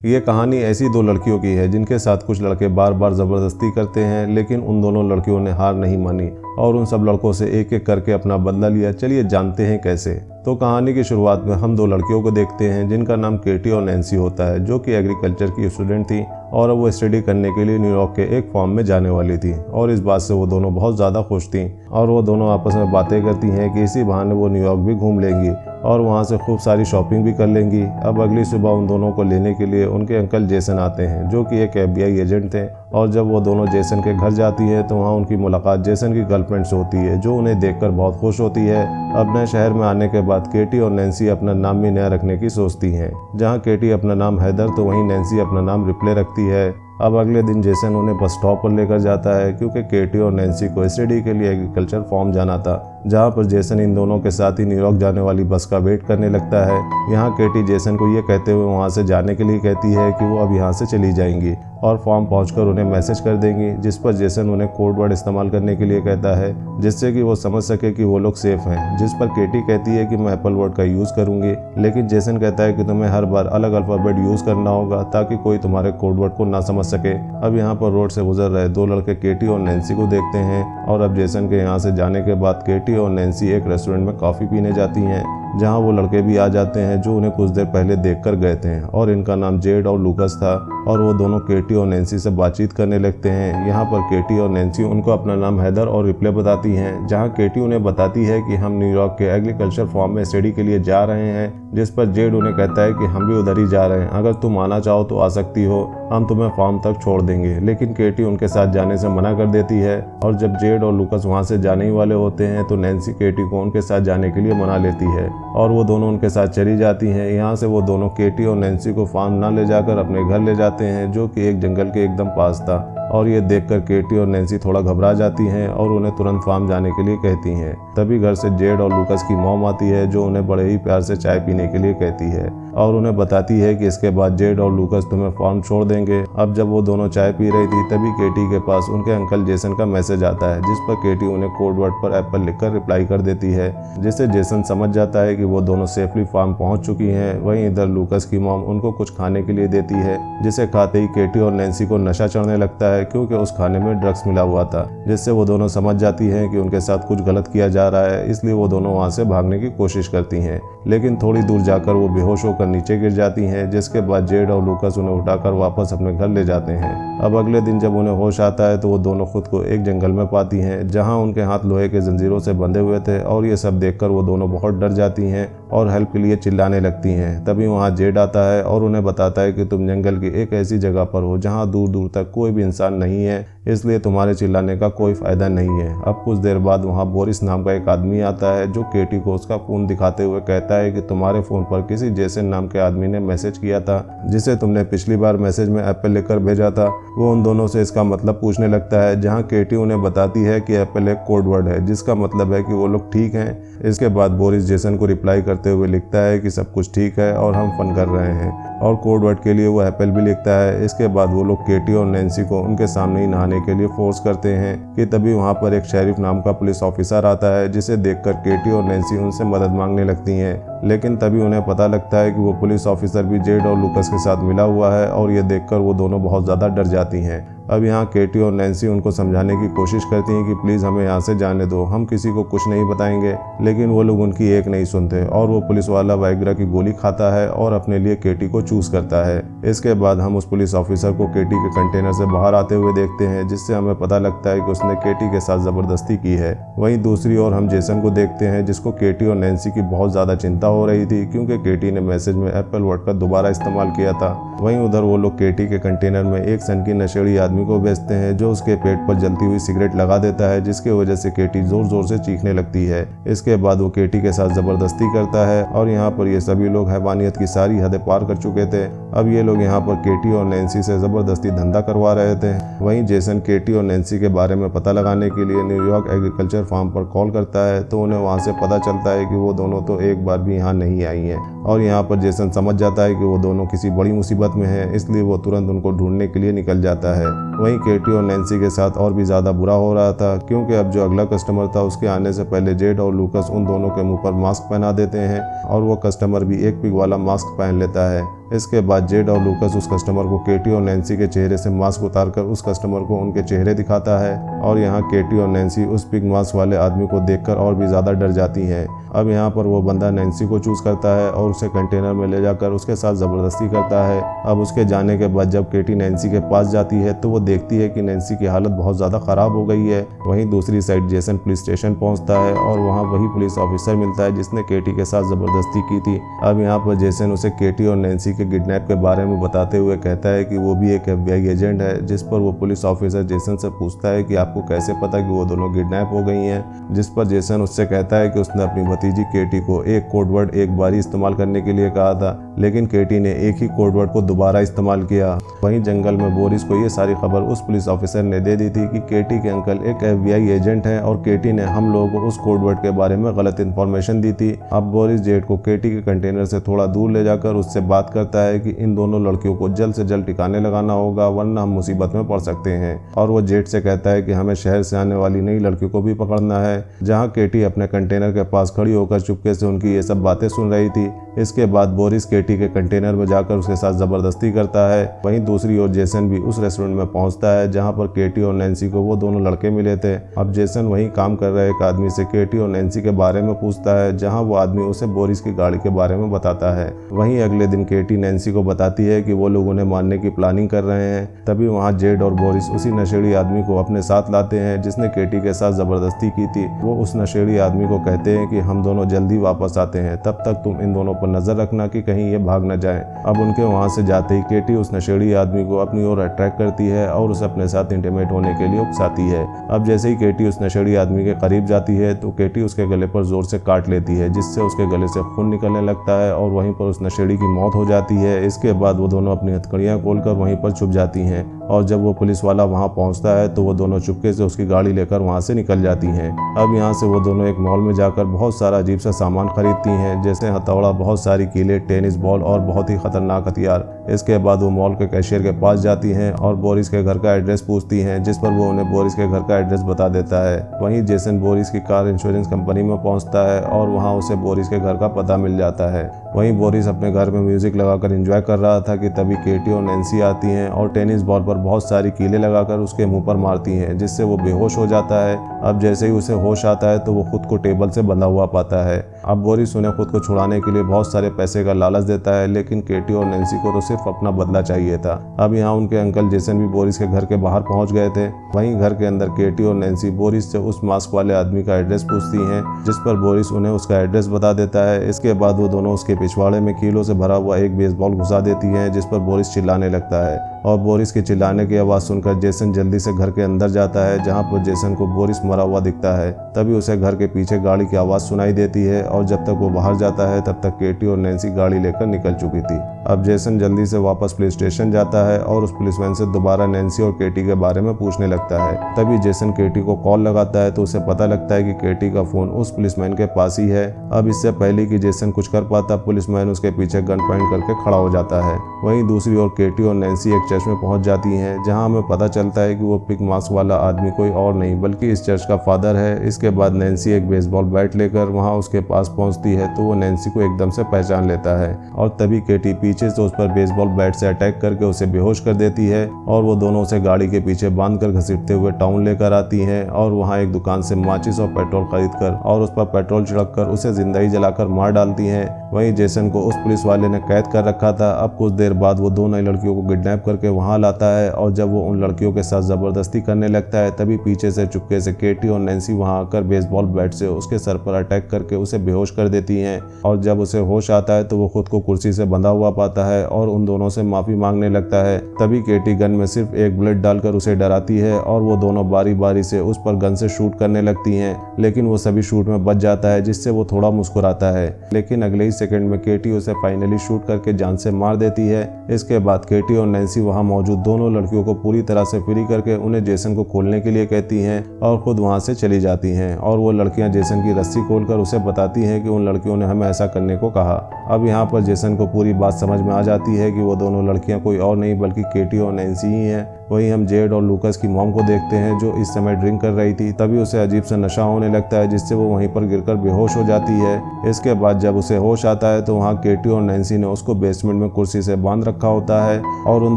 ये कहानी ऐसी दो लड़कियों की है जिनके साथ कुछ लड़के बार बार ज़बरदस्ती करते हैं, लेकिन उन दोनों लड़कियों ने हार नहीं मानी और उन सब लड़कों से एक एक करके अपना बदला लिया। चलिए जानते हैं कैसे। तो कहानी की शुरुआत में हम दो लड़कियों को देखते हैं जिनका नाम केटी और नैन्सी होता है, जो कि एग्रीकल्चर की स्टूडेंट थी और वो स्टडी करने के लिए न्यूयॉर्क के एक फार्म में जाने वाली थी। और इस बात से वो दोनों बहुत ज़्यादा खुश थी और वो दोनों आपस में बातें करती हैं कि इसी बहाने वो न्यूयॉर्क भी घूम लेंगी और वहाँ से खूब सारी शॉपिंग भी कर लेंगी। अब अगली सुबह उन दोनों को लेने के लिए उनके अंकल जेसन आते हैं, जो कि एक FBI एजेंट थे। और जब वो दोनों जेसन के घर जाती हैं तो वहाँ उनकी मुलाकात जेसन की गर्लफ्रेंड से होती है, जो उन्हें देखकर बहुत खुश होती है। अब नए शहर में आने के बाद केटी और नैन्सी अपना नाम भी नया रखने की सोचती हैं। जहाँ केटी अपना नाम हैदर तो वहीं नैन्सी अपना नाम रिप्ले रखती है। अब अगले दिन जेसन उन्हें बस स्टॉप पर लेकर जाता है, क्योंकि केटी और नैन्सी को स्टडी के लिए एग्रीकल्चर फार्म जाना था। जहाँ पर जेसन इन दोनों के साथ ही न्यूयॉर्क जाने वाली बस का वेट करने लगता है। यहाँ केटी जेसन को ये कहते हुए वहाँ से जाने के लिए कहती है कि वो अब यहाँ से चली जाएंगी और फार्म पहुंचकर उन्हें मैसेज कर देंगी, जिस पर जेसन उन्हें कोड वर्ड इस्तेमाल करने के लिए कहता है, जिससे कि वो समझ सके कि वो लोग सेफ हैं। जिस पर केटी कहती है कि मैं एप्पल वर्ड का यूज़ करूंगी, लेकिन जेसन कहता है कि तुम्हें हर बार अलग अल्फ़ाबेट यूज़ करना होगा ताकि कोई तुम्हारे कोड वर्ड को ना समझ सके। अब यहाँ पर रोड से गुजर रहे दो लड़के केटी और नैन्सी को देखते हैं और अब जेसन के यहाँ से जाने के बाद केटी और नैन्सी एक रेस्टोरेंट में कॉफ़ी पीने जाती हैं, जहां वो लड़के भी आ जाते हैं जो उन्हें कुछ देर पहले देखकर गए थे और इनका नाम जेड और लूकस था। और वो दोनों केटी और नैन्सी से बातचीत करने लगते हैं। यहाँ पर केटी और नैन्सी उनको अपना नाम हैदर और रिप्ले बताती हैं, जहाँ केटी उन्हें बताती है कि हम न्यूयॉर्क के एग्रीकल्चर फार्म में स्टडी के लिए जा रहे हैं, जिस पर जेड उन्हें कहता है कि हम भी उधर ही जा रहे हैं, अगर तुम आना चाहो तो आ सकती हो, हम तुम्हें फार्म तक छोड़ देंगे। लेकिन केटी उनके साथ जाने से मना कर देती है और जब जेड और लूकस वहाँ से जाने ही वाले होते हैं तो नैन्सी केटी को उनके साथ जाने के लिए मना लेती है और वो दोनों उनके साथ चली जाती हैं। यहाँ से वो दोनों केटी और नैन्सी को फार्म ना ले जाकर अपने घर ले जाते हैं, जो कि एक जंगल के एकदम पास था। और ये देखकर केटी और नैन्सी थोड़ा घबरा जाती हैं और उन्हें तुरंत फार्म जाने के लिए कहती हैं। तभी घर से जेड और लूकस की मॉम आती है, जो उन्हें बड़े ही प्यार से चाय पीने के लिए कहती है और उन्हें बताती है कि इसके बाद जेड और लूकस तुम्हें फार्म छोड़ देंगे। अब जब वो दोनों चाय पी रही थी तभी केटी के पास उनके अंकल जेसन का मैसेज आता है, जिस पर केटी उन्हें कोड वर्ड पर एप्पल लिखकर रिप्लाई कर देती है, जिससे जेसन समझ जाता है कि वो दोनों सेफली फार्म पहुंच चुकी हैं। वहीं इधर लूकस की मॉम उनको कुछ खाने के लिए देती है, जिसे खाते ही केटी और नैन्सी को नशा चढ़ने लगता है, क्योंकि उस खाने में ड्रग्स मिला हुआ था, जिससे वो दोनों समझ जाती हैं कि उनके साथ कुछ गलत किया जा रहा है। इसलिए वो दोनों वहाँ से भागने की कोशिश करती हैं, लेकिन थोड़ी दूर जाकर वो बेहोश होकर नीचे गिर जाती हैं, जिसके बाद जेड और लूकस उन्हें उठाकर वापस अपने घर ले जाते हैं। अब अगले दिन जब उन्हें होश आता है तो वो दोनों खुद को एक जंगल में पाती हैं, जहाँ उनके हाथ लोहे के जंजीरों से बंधे हुए थे और ये सब देखकर वो दोनों बहुत डर जाती हैं और हेल्प के लिए चिल्लाने लगती हैं। तभी वहाँ जेड आता है और उन्हें बताता है कि तुम जंगल की एक ऐसी जगह पर हो जहाँ दूर दूर तक कोई भी इंसान नहीं है, इसलिए तुम्हारे चिल्लाने का कोई फायदा नहीं है। अब कुछ देर बाद वहाँ बोरिस नाम का एक आदमी आता है, जो केटी को उसका फोन दिखाते हुए कहता है कि तुम्हारे फोन पर किसी जेसन नाम के आदमी ने मैसेज किया था, जिसे तुमने पिछली बार मैसेज में एप्पल लिखकर भेजा था। वो उन दोनों से इसका मतलब पूछने लगता है, जहाँ केटी उन्हें बताती है कि एप्पल एक कोड वर्ड है, जिसका मतलब है कि वो लोग ठीक हैं। इसके बाद बोरिस जेसन को रिप्लाई करते हुए लिखता है कि सब कुछ ठीक है और हम फन कर रहे हैं, और कोड वर्ड के लिए वो एप्पल भी लिखता है। इसके बाद वो लोग केटी और नैन्सी को उनके सामने ही नहाने के लिए फोर्स करते हैं कि तभी वहाँ पर एक शेरिफ नाम का पुलिस ऑफिसर आता है, जिसे देखकर केटी और नैन्सी उनसे मदद मांगने लगती हैं। लेकिन तभी उन्हें पता लगता है कि वो पुलिस ऑफिसर भी जेड और लूकस के साथ मिला हुआ है और ये देखकर वो दोनों बहुत ज़्यादा डर जाती हैं। अब यहाँ केटी और नैन्सी उनको समझाने की कोशिश करती हैं कि प्लीज़ हमें यहाँ से जाने दो, हम किसी को कुछ नहीं बताएंगे, लेकिन वो लोग उनकी एक नहीं सुनते और वो पुलिस वाला वाइग्रा की गोली खाता है और अपने लिए केटी को चूज करता है। इसके बाद हम उस पुलिस ऑफिसर को केटी के कंटेनर से बाहर आते हुए देखते हैं, जिससे हमें पता लगता है कि उसने केटी के साथ ज़बरदस्ती की है। वहीं दूसरी ओर हम जेसन को देखते हैं, जिसको केटी और नैन्सी की बहुत ज़्यादा चिंता हो रही थी, क्योंकि केटी ने मैसेज में एप्पल वर्ड का दोबारा इस्तेमाल किया था। वहीं उधर वो लोग केटी के कंटेनर में एक सन की नशेड़ी आदमी को भेजते हैं, जो उसके पेट पर जलती हुई सिगरेट लगा देता है, जिसकी वजह से केटी जोर जोर से चीखने लगती है। इसके बाद वो केटी के साथ जबरदस्ती करता है और यहाँ पर ये सभी लोग हैवानियत की सारी हदें पार कर चुके थे। अब ये लोग यहाँ पर केटी और नैन्सी से जबरदस्ती धंधा करवा रहे थे। वहीं जेसन केटी और नैन्सी के बारे में पता लगाने के लिए न्यूयॉर्क एग्रीकल्चर फार्म पर कॉल करता है, तो उन्हें वहाँ से पता चलता है कि वो दोनों तो एक बार भी यहाँ नहीं आई हैं और यहाँ पर जेसन समझ जाता है कि वो दोनों किसी बड़ी मुसीबत में हैं, इसलिए वो तुरंत उनको ढूंढने के लिए निकल जाता है। वहीं केटी और नैन्सी के साथ और भी ज़्यादा बुरा हो रहा था, क्योंकि अब जो अगला कस्टमर था उसके आने से पहले जेड और लूकस उन दोनों के मुंह पर मास्क पहना देते हैं और वो कस्टमर भी एक पिग वाला मास्क पहन लेता है। इसके बाद जेड और लूकस उस कस्टमर को केटी और नैन्सी के चेहरे से मास्क उतारकर उस कस्टमर को उनके चेहरे दिखाता है और यहाँ केटी और नैन्सी उस पिग मास्क वाले आदमी को देखकर और भी ज़्यादा डर जाती हैं। अब यहाँ पर वो बंदा नैन्सी को चूज करता है और उसे कंटेनर में ले जाकर उसके साथ ज़बरदस्ती करता है। अब उसके जाने के बाद जब केटी नैन्सी के पास जाती है तो वो देखती है कि नैन्सी की हालत बहुत ज़्यादा ख़राब हो गई है। वहीं दूसरी साइड जेसन पुलिस स्टेशन पहुँचता है और वहाँ वही पुलिस ऑफिसर मिलता है जिसने केटी के साथ ज़बरदस्ती की थी। अब यहाँ पर जेसन उसे केटी और नैन्सी के किडनैप के बारे में बताते हुए कहता है कि वो भी एक FBI एजेंट है, जिस पर वो पुलिस ऑफिसर जेसन से पूछता है कि आपको कैसे पता कि वो दोनों किडनैप हो गई हैं, जिस पर जेसन उससे कहता है कि उसने अपनी भतीजी केटी को एक कोड वर्ड एक बार ही इस्तेमाल करने के लिए कहा था, लेकिन केटी ने एक ही कोड वर्ड को दोबारा इस्तेमाल किया। वहीं जंगल में बोरिस को ये सारी खबर उस पुलिस ऑफिसर ने दे दी थी कि केटी के अंकल एक FBI एजेंट हैं और केटी ने हम लोगों को उस कोड वर्ड के बारे में गलत इन्फॉर्मेशन दी थी। अब बोरिस जेड को केटी के कंटेनर से थोड़ा दूर ले जाकर उससे बात करता है कि इन दोनों लड़कियों को जल्द से जल्द ठिकाने लगाना होगा, वरना हम मुसीबत में पड़ सकते हैं। और वो जेड से कहता है कि हमें शहर से आने वाली नई लड़कियों को भी पकड़ना है। जहाँ केटी अपने कंटेनर के पास खड़ी होकर चुपके से उनकी ये सब बातें सुन रही थी। इसके बाद बोरिस केटी के कंटेनर में जाकर उसके साथ ज़बरदस्ती करता है। वहीं दूसरी ओर जेसन भी उस रेस्टोरेंट में पहुंचता है जहां पर केटी और नैन्सी को वो दोनों लड़के मिले थे। अब जेसन वहीं काम कर रहे एक आदमी से केटी और नैन्सी के बारे में पूछता है, जहां वो आदमी उसे बोरिस की गाड़ी के बारे में बताता है। वहीं अगले दिन केटी नैन्सी को बताती है कि वो लोग उन्हें मारने की प्लानिंग कर रहे हैं। तभी वहाँ जेड और बोरिस उसी नशेड़ी आदमी को अपने साथ लाते हैं जिसने केटी के साथ ज़बरदस्ती की थी। वो उस नशेड़ी आदमी को कहते हैं कि हम दोनों जल्दी वापस आते हैं, तब तक तुम इन दोनों पर नजर रखना कि कहीं ये भाग न जाएं। अब उनके वहां से जाते ही केटी उस नशेड़ी आदमी को अपनी ओर अट्रैक्ट करती है और उसे अपने साथ इंटीमेट होने के लिए उकसाती है। अब जैसे ही केटी उस नशेड़ी आदमी के करीब जाती है तो केटी उसके गले पर जोर से काट लेती है, जिससे उसके गले से खून निकलने लगता है और वहीं पर उस नशेड़ी की मौत हो जाती है। इसके बाद वो दोनों अपनी हथकड़ियां खोलकर वहीं पर छुप जाती हैं और जब वो पुलिस वाला वहां पहुंचता है तो वो दोनों चुपके से उसकी गाड़ी लेकर वहां से निकल जाती हैं। अब यहाँ से वो दोनों एक मॉल में जाकर बहुत सारा अजीब सा सामान खरीदती हैं, जैसे हथौड़ा, बहुत सारी कीले, टेनिस बॉल और बहुत ही खतरनाक हथियार। इसके बाद वो मॉल के कैशियर के पास जाती हैं और बोरिस के घर का एड्रेस पूछती हैं, जिस पर वो उन्हें बोरिस के घर का एड्रेस बता देता है। वहीं जेसन बोरिस की कार इंश्योरेंस कंपनी में पहुंचता है और वहां उसे बोरिस के घर का पता मिल जाता है। वहीं बोरिस अपने घर में म्यूजिक लगाकर एंजॉय कर रहा था कि तभी केटी और नैन्सी आती हैं और टेनिस बॉल पर बहुत सारी कीले लगाकर उसके मुंह पर मारती हैं, जिससे वो बेहोश हो जाता है। अब जैसे ही उसे होश आता है तो वो खुद को टेबल से बंधा हुआ पाता है। अब बोरिस उन्हें खुद को छुड़ाने के लिए बहुत सारे पैसे का लालच देता है, लेकिन केटी और नैन्सी को तो सिर्फ अपना बदला चाहिए था। अब यहाँ उनके अंकल जेसन भी बोरिस के घर के बाहर पहुंच गए थे। वहीं घर के अंदर केटी और नैन्सी बोरिस से उस मास्क वाले आदमी का एड्रेस पूछती हैं, जिस पर बोरिस उन्हें उसका एड्रेस बता देता है। इसके बाद वो दोनों उसके पिछवाड़े में कीलों से भरा हुआ एक बेसबॉल घुसा देती हैं, जिस पर बोरिस चिल्लाने लगता है और बोरिस के चिल्लाने की आवाज़ सुनकर जेसन जल्दी से घर के अंदर जाता है, जहां पर जेसन को बोरिस मरा हुआ दिखता है। तभी उसे घर के पीछे गाड़ी की आवाज़ सुनाई देती है और जब तक वो बाहर जाता है तब तक केटी और नैन्सी गाड़ी लेकर निकल चुकी थी। अब जेसन जल्दी से वापस पुलिस स्टेशन जाता है और उस पुलिसमैन से दोबारा नैन्सी और केटी के बारे में पूछने लगता है। तभी जेसन केटी को कॉल लगाता है तो उसे पता लगता है कि केटी का फोन उस पुलिसमैन के पास ही है। अब इससे पहले कि जेसन कुछ कर पाता, पुलिसमैन उसके पीछे गन पॉइंट करके खड़ा हो जाता है। वहीं दूसरी ओर केटी और नैन्सी एक चर्च में पहुंच जाती हैं, जहां हमें पता चलता है कि वो पिग मास्क वाला आदमी कोई और नहीं बल्कि इस चर्च का फादर है। इसके बाद नैन्सी एक बेसबॉल बैट लेकर वहां उसके पास पहुंचती है तो वो नैन्सी को एकदम से पहचान लेता है और तभी केटी पीछे से उस पर बेसबॉल बैट से अटैक करके उसे बेहोश कर देती है और वो दोनों उसे गाड़ी के पीछे बांधकर घसीटते हुए टाउन लेकर आती हैं और वहां एक दुकान से माचिस और पेट्रोल खरीदकर और उस पर पेट्रोल छिड़ककर उसे जिंदा ही जलाकर मार डालती हैं। वहीं जेसन को उस पुलिस वाले ने कैद कर रखा था। अब कुछ देर बाद वो दो नई लड़कियों को किडनैप करके वहां लाता है और जब वो उन लड़कियों के साथ जबरदस्ती करने लगता है तभी पीछे से चुपके से केटी और नैन्सी वहां आकर बेसबॉल बैट से उसके सर पर अटैक करके उसे बेहोश कर देती हैं और जब उसे होश आता है तो वो खुद को कुर्सी से बंधा हुआ पाता है और उन दोनों से माफी मांगने लगता है। तभी केटी गन में सिर्फ एक बुलेट डालकर उसे डराती है और वो दोनों बारी बारी से उस पर गन से शूट करने लगती हैं, लेकिन वो सभी शूट में बच जाता है, जिससे वो थोड़ा मुस्कुराता है। लेकिन अगले ही सेकंड में केटी उसे फाइनली शूट करके जान से मार देती है। इसके बाद केटी और नैन्सी वहां मौजूद दोनों लड़कियों को पूरी तरह से फ्री करके उन्हें जेसन को खोलने के लिए कहती हैं और खुद वहां से चली जाती हैं और वो लड़कियां जेसन की रस्सी खोलकर उसे बताती हैं कि उन लड़कियों ने हमें ऐसा करने को कहा। अब यहाँ पर जेसन को पूरी बात समझ में आ जाती है कि वो दोनों लड़कियां कोई और नहीं बल्कि केटी और नैन्सी ही हैं। वहीं हम जेड और लूकस की मॉम को देखते हैं जो इस समय ड्रिंक कर रही थी। तभी उसे अजीब सा नशा होने लगता है जिससे वो वहीं पर गिरकर बेहोश हो जाती है। इसके बाद जब उसे होश आता है तो वहाँ केटी और नैन्सी ने उसको बेसमेंट में कुर्सी से बांध रखा होता है और उन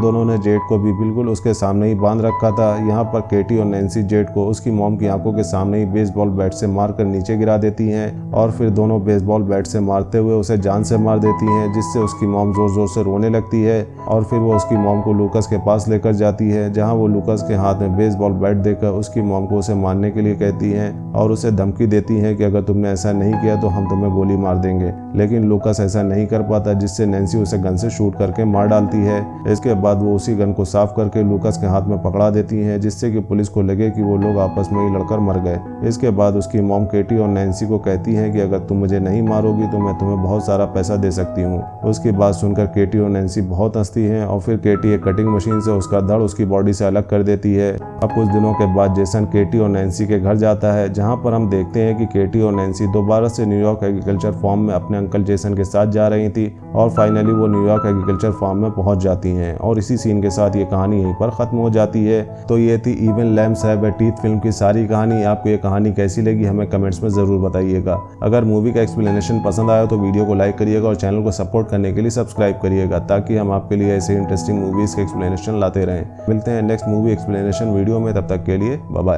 दोनों ने जेड को भी बिल्कुल उसके सामने ही बांध रखा था। यहाँ पर केटी और नैन्सी जेड को उसकी मॉम की आंखों के सामने ही बेसबॉल बैट से मारकर नीचे गिरा देती हैं और फिर दोनों बेसबॉल बैट से मारते हुए उसे जान से मार देती हैं, जिससे उसकी मॉम जोर जोर से रोने लगती है और फिर वो उसकी मॉम को लूकस के पास लेकर जाती है, जहाँ वो लूकस के हाथ में बेसबॉल बैट देकर उसकी मॉम को उसे मारने के लिए कहती हैं और उसे धमकी देती हैं कि अगर तुमने ऐसा नहीं किया तो हम तुम्हें गोली मार देंगे। लेकिन लूकस ऐसा नहीं कर पाता, जिससे नैन्सी उसे गन से शूट करके मार डालती है। इसके बाद वो उसी गन को साफ करके लूकस के हाथ में पकड़ा देती हैं, जिससे कि पुलिस को लगे कि वो लोग आपस में ही लड़कर मर गए। इसके बाद उसकी मॉम केटी और नैन्सी को कहती हैं कि अगर तुम मुझे नहीं मारोगी तो मैं तुम्हें बहुत सारा पैसा दे सकती हूँ। उसकी बात सुनकर केटी और नैन्सी बहुत हंसती हैं और फिर केटी एक कटिंग मशीन से उसका धड़ उसकी बॉडी से अलग कर देती है। अब कुछ दिनों के बाद जेसन केटी और नैन्सी के घर जाता है, जहाँ पर हम देखते हैं कि केटी और नैन्सी दोबारा से न्यूयॉर्क एग्रीकल्चर फार्म में अपने अंकल जेसन के साथ जा रही थी और फाइनली वो न्यूयॉर्क एग्रीकल्चर फार्म में पहुंच जाती हैं और इसी सीन के साथ ये कहानी यहीं पर खत्म हो जाती है। तो ये थी even lambs have a teeth film की सारी कहानी। आपको ये कहानी कैसी लगी हमें कमेंट्स में ज़रूर बताइएगा। अगर मूवी का एक्सप्लेनेशन पसंद आया तो वीडियो को लाइक करिएगा और चैनल को सपोर्ट करने के लिए सब्सक्राइब करिएगा, ताकि हम आपके लिए ऐसे इंटरेस्टिंग मूवीज़ के एक्सप्लेनेशन लाते रहें। मिलते हैं नेक्स्ट मूवी एक्सप्लेनेशन वीडियो में, तब तक के लिए बाय बाय।